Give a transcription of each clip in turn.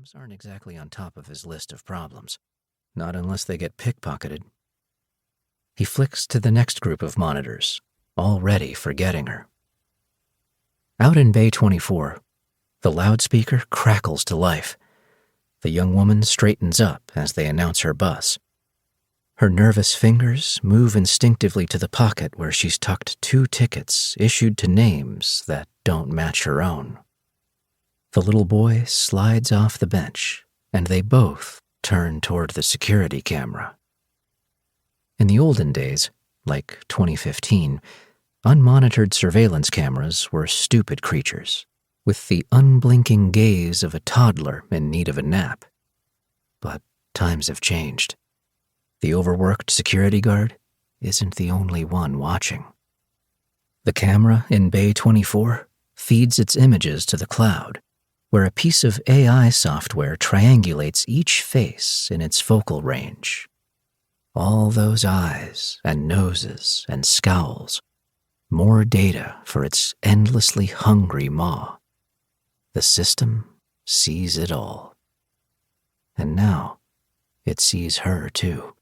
Phones aren't exactly on top of his list of problems, not unless they get pickpocketed. He flicks to the next group of monitors, already forgetting her. Out in Bay 24, the loudspeaker crackles to life. The young woman straightens up as they announce her bus. Her nervous fingers move instinctively to the pocket where she's tucked 2 tickets issued to names that don't match her own. The little boy slides off the bench, and they both turn toward the security camera. In the olden days, like 2015, unmonitored surveillance cameras were stupid creatures, with the unblinking gaze of a toddler in need of a nap. But times have changed. The overworked security guard isn't the only one watching. The camera in Bay 24 feeds its images to the cloud, where a piece of AI software triangulates each face in its focal range. All those eyes and noses and scowls, more data for its endlessly hungry maw. The system sees it all. And now, it sees her too.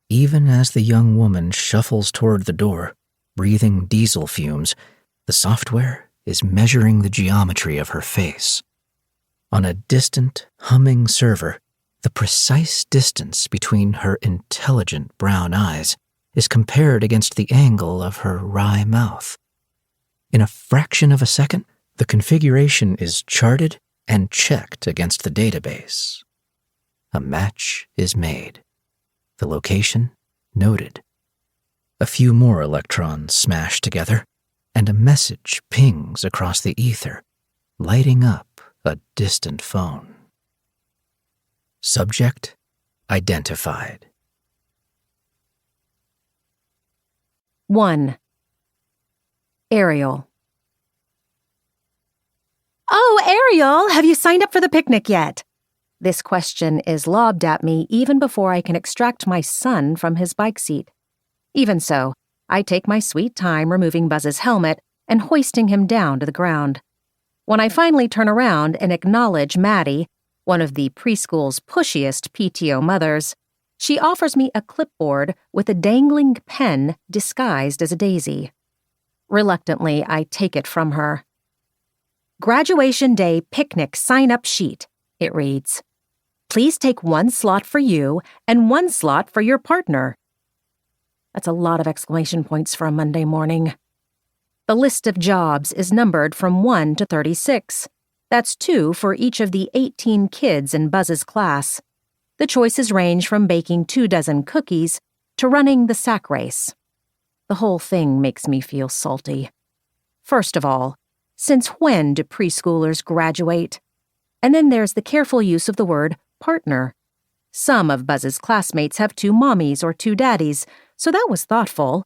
Even as the young woman shuffles toward the door, breathing diesel fumes, the software is measuring the geometry of her face. On a distant, humming server, the precise distance between her intelligent brown eyes is compared against the angle of her wry mouth. In a fraction of a second, the configuration is charted and checked against the database. A match is made. The location noted. A few more electrons smash together, and a message pings across the ether, lighting up a distant phone. Subject identified. 1. Ariel. "Oh, Ariel, have you signed up for the picnic yet?" This question is lobbed at me even before I can extract my son from his bike seat. Even so, I take my sweet time removing Buzz's helmet and hoisting him down to the ground. When I finally turn around and acknowledge Maddie, one of the preschool's pushiest PTO mothers, she offers me a clipboard with a dangling pen disguised as a daisy. Reluctantly, I take it from her. "Graduation Day Picnic Sign-Up Sheet," it reads. "Please take 1 slot for you and 1 slot for your partner." That's a lot of exclamation points for a Monday morning. The list of jobs is numbered from 1 to 36. That's 2 for each of the 18 kids in Buzz's class. The choices range from baking 2 dozen cookies to running the sack race. The whole thing makes me feel salty. First of all, since when do preschoolers graduate? And then there's the careful use of the word partner. Some of Buzz's classmates have 2 mommies or 2 daddies, so that was thoughtful,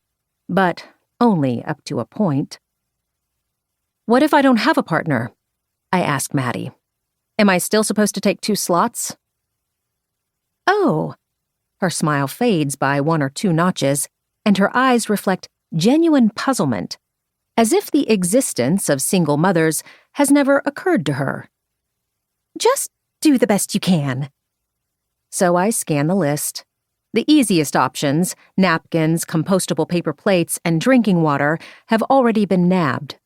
but only up to a point. "What if I don't have a partner?" I ask Maddie. "Am I still supposed to take 2 slots?" "Oh." Her smile fades by 1 or 2 notches, and her eyes reflect genuine puzzlement, as if the existence of single mothers has never occurred to her. "Just do the best you can." So I scan the list. The easiest options, napkins, compostable paper plates, and drinking water, have already been nabbed.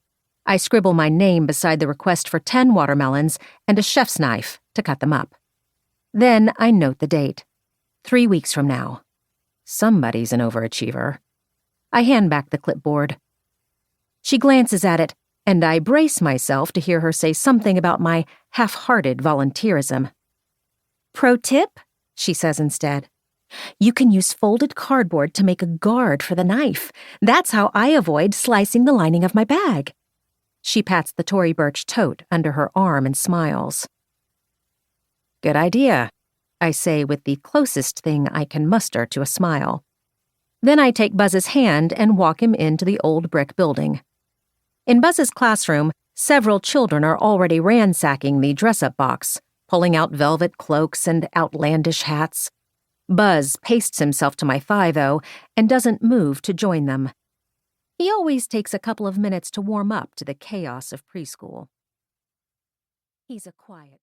I scribble my name beside the request for 10 watermelons and a chef's knife to cut them up. Then I note the date. 3 weeks from now. Somebody's an overachiever. I hand back the clipboard. She glances at it, and I brace myself to hear her say something about my half-hearted volunteerism. "Pro tip," she says instead. "You can use folded cardboard to make a guard for the knife. That's how I avoid slicing the lining of my bag." She pats the Tory Burch tote under her arm and smiles. "Good idea," I say with the closest thing I can muster to a smile. Then I take Buzz's hand and walk him into the old brick building. In Buzz's classroom, several children are already ransacking the dress-up box, pulling out velvet cloaks and outlandish hats. Buzz pastes himself to my thigh, though, and doesn't move to join them. He always takes a couple of minutes to warm up to the chaos of preschool. He's a quiet